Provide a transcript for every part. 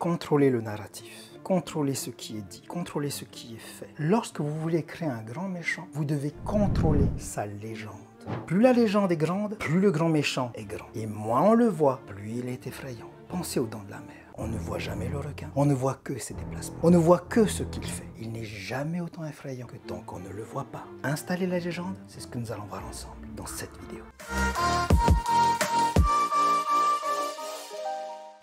contrôler le narratif. Contrôler ce qui est dit, contrôler ce qui est fait. Lorsque vous voulez créer un grand méchant, vous devez contrôler sa légende. Plus la légende est grande, plus le grand méchant est grand. Et moins on le voit, plus il est effrayant. Pensez aux dents de la mer. On ne voit jamais le requin. On ne voit que ses déplacements. On ne voit que ce qu'il fait. Il n'est jamais autant effrayant que tant qu'on ne le voit pas. Installer la légende, c'est ce que nous allons voir ensemble dans cette vidéo.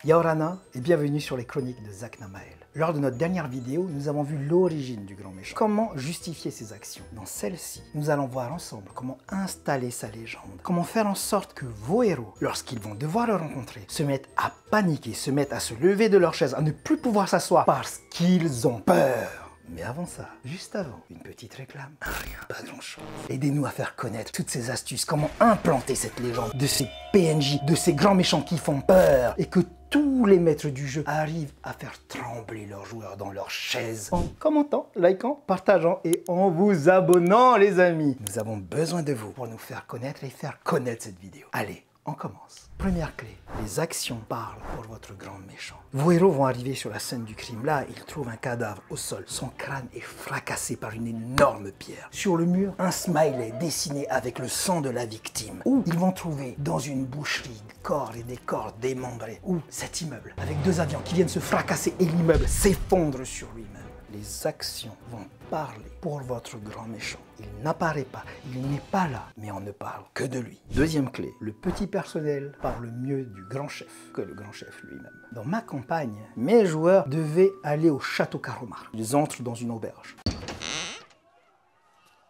Yaorana et bienvenue sur les chroniques de Zach Namael. Lors de notre dernière vidéo, nous avons vu l'origine du grand méchant. Comment justifier ses actions. Dans celle-ci, nous allons voir ensemble comment installer sa légende. Comment faire en sorte que vos héros, lorsqu'ils vont devoir le rencontrer, se mettent à paniquer, se mettent à se lever de leur chaise, à ne plus pouvoir s'asseoir parce qu'ils ont peur. Mais avant ça, juste avant, une petite réclame. Rien, pas grand-chose. Aidez-nous à faire connaître toutes ces astuces, comment implanter cette légende de ces PNJ, de ces grands méchants qui font peur et que tous les maîtres du jeu arrivent à faire trembler leurs joueurs dans leurs chaises en commentant, likant, partageant et en vous abonnant, les amis. Nous avons besoin de vous pour nous faire connaître et faire connaître cette vidéo. Allez, on commence. Première clé, les actions parlent pour votre grand méchant. Vos héros vont arriver sur la scène du crime. Là, ils trouvent un cadavre au sol. Son crâne est fracassé par une énorme pierre. Sur le mur, un smiley dessiné avec le sang de la victime. Ou ils vont trouver dans une boucherie des corps et des corps démembrés. Ou cet immeuble avec deux avions qui viennent se fracasser et l'immeuble s'effondre sur lui-même. Les actions vont parler pour votre grand méchant. Il n'apparaît pas, il n'est pas là, mais on ne parle que de lui. Deuxième clé, le petit personnel parle mieux du grand chef que le grand chef lui-même. Dans ma campagne, mes joueurs devaient aller au château Karomark. Ils entrent dans une auberge.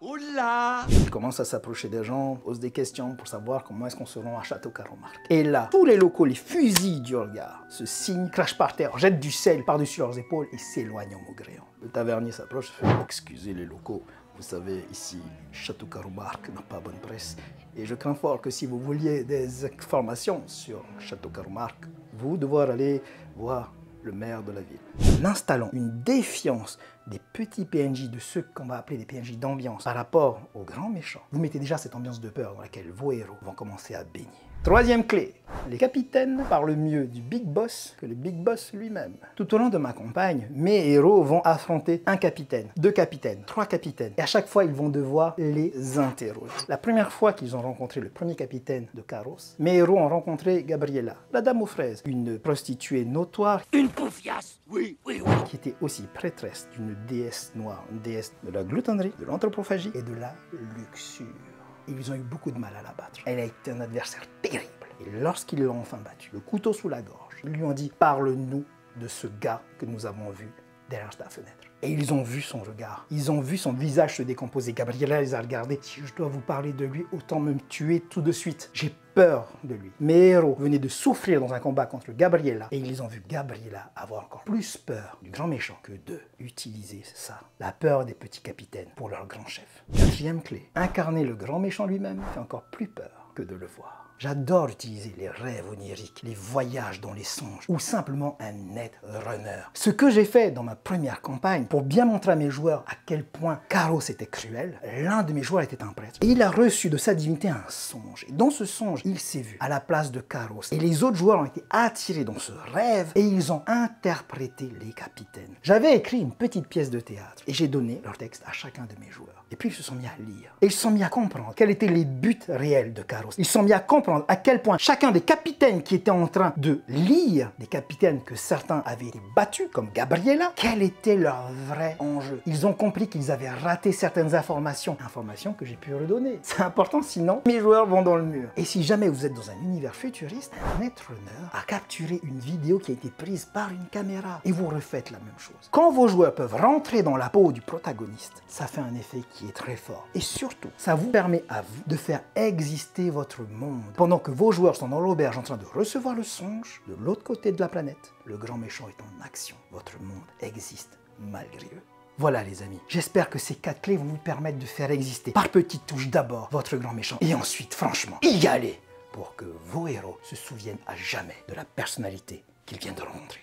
Oula! Ils commencent à s'approcher des gens, posent des questions pour savoir comment est-ce qu'on se rend à Château Karomark. Et là, tous les locaux, les fusils du regard, se signent, crachent par terre, jettent du sel par-dessus leurs épaules et s'éloignent en maugréant. Le tavernier s'approche et fait « Excusez les locaux, vous savez, ici, Château Karomark n'a pas bonne presse. Et je crains fort que si vous vouliez des informations sur Château Karomark, vous devrez aller voir le maire de la ville. En installant une défiance des petits PNJ, de ceux qu'on va appeler des PNJ d'ambiance, par rapport aux grands méchants, vous mettez déjà cette ambiance de peur dans laquelle vos héros vont commencer à baigner. Troisième clé, les capitaines parlent mieux du Big Boss que le Big Boss lui-même. Tout au long de ma campagne, mes héros vont affronter un capitaine, deux capitaines, trois capitaines, et à chaque fois ils vont devoir les interroger. La première fois qu'ils ont rencontré le premier capitaine de Carros, mes héros ont rencontré Gabriella, la dame aux fraises, une prostituée notoire, une poufiasse, oui, qui était aussi prêtresse d'une déesse noire, une déesse de la gloutonnerie, de l'anthropophagie et de la luxure. Et ils ont eu beaucoup de mal à la battre. Elle a été un adversaire terrible. Et lorsqu'ils l'ont enfin battue, le couteau sous la gorge, ils lui ont dit « Parle-nous de ce gars que nous avons vu derrière ta fenêtre. » Et ils ont vu son regard. Ils ont vu son visage se décomposer. Gabriella les a regardés. Si je dois vous parler de lui, autant me tuer tout de suite. J'ai peur de lui. Mes héros venaient de souffrir dans un combat contre Gabriella. Et ils ont vu Gabriella avoir encore plus peur du grand méchant que d'eux. Utiliser ça, la peur des petits capitaines pour leur grand chef. Quatrième clé, incarner le grand méchant lui-même fait encore plus peur que de le voir. J'adore utiliser les rêves oniriques, les voyages dans les songes ou simplement un netrunner. Ce que j'ai fait dans ma première campagne pour bien montrer à mes joueurs à quel point Carros était cruel, l'un de mes joueurs était un prêtre et il a reçu de sa divinité un songe. Et dans ce songe, il s'est vu à la place de Carros et les autres joueurs ont été attirés dans ce rêve et ils ont interprété les capitaines. J'avais écrit une petite pièce de théâtre et j'ai donné leur texte à chacun de mes joueurs. Et puis ils se sont mis à lire et ils se sont mis à comprendre quels étaient les buts réels de Carros. Ils se sont mis à comprendre à quel point chacun des capitaines qui étaient en train de lire, des capitaines que certains avaient été battus, comme Gabriella, quel était leur vrai enjeu. Ils ont compris qu'ils avaient raté certaines informations que j'ai pu redonner. C'est important, sinon mes joueurs vont dans le mur. Et si jamais vous êtes dans un univers futuriste, un netrunner a capturé une vidéo qui a été prise par une caméra et vous refaites la même chose. Quand vos joueurs peuvent rentrer dans la peau du protagoniste, ça fait un effet qui est très fort. Et surtout, ça vous permet à vous de faire exister votre monde. Pendant que vos joueurs sont dans l'auberge en train de recevoir le songe, de l'autre côté de la planète, le grand méchant est en action. Votre monde existe malgré eux. Voilà les amis, j'espère que ces 4 clés vont vous permettre de faire exister par petites touches d'abord votre grand méchant et ensuite franchement y aller pour que vos héros se souviennent à jamais de la personnalité qu'ils viennent de rencontrer.